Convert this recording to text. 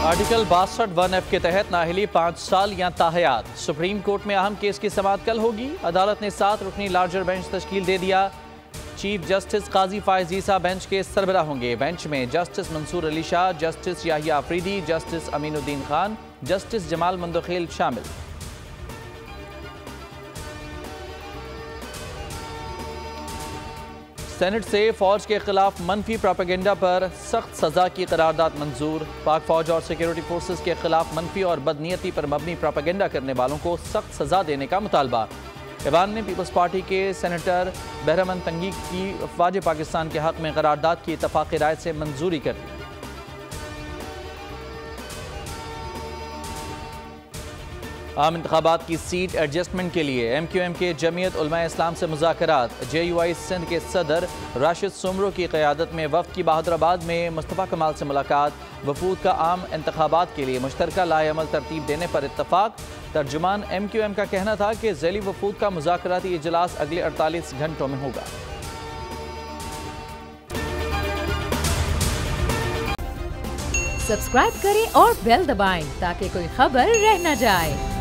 Article 62(1)(f) के तहत नाअहली 5 साल या ताहयात। सुप्रीम कोर्ट में अहम केस की समाअत कल होगी। अदालत ने 7 रुकनी लार्जर बेंच तश्कील दे दिया। Chief justice Qazi Faez Isa bench के सरबरा होंगे। बेंच में justice Mansoor Ali Shah, justice Yahya Afridi, justice Aminuddin Khan, justice Jamal Mandokhel शामिल। सेनेट से फौज के खिलाफ मनफी प्रोपेगेंडा पर सख्त सजा की करारदाद मंजूर। पाक फौज और सिक्योरिटी फोर्सेस के खिलाफ मनफी और बदनीयती पर मबनी प्रोपेगेंडा करने वालों को सख्त सजा देने का मुतालबा। ईवान ने पीपल्स पार्टी के सेनेटर बहरमन तंगी की अफवाज पाकिस्तान के हक में करारदाद की इत्तफाक़ी राय से मंजूरी कर दी। आम इंतखाबात की सीट एडजस्टमेंट के लिए MQM के जमीयत उलमाए इस्लाम से मुज़ाकरात। JUI सिंध के सदर राशिद सुमरो की क़यादत में वफ़द की बहादुराबाद में मुस्तफ़ा कमाल से मुलाकात। वफूद का आम इंतखाबात के लिए मुश्तरका लाएअमल तरतीब देने पर इत्तफाक। तर्जुमान MQM का कहना था कि ज़ैली वफूद का मुज़ाकराती इजलास अगले 48 घंटों में होगा। सब्सक्राइब करें और बेल दबाएं ताकि कोई खबर रह न जाए।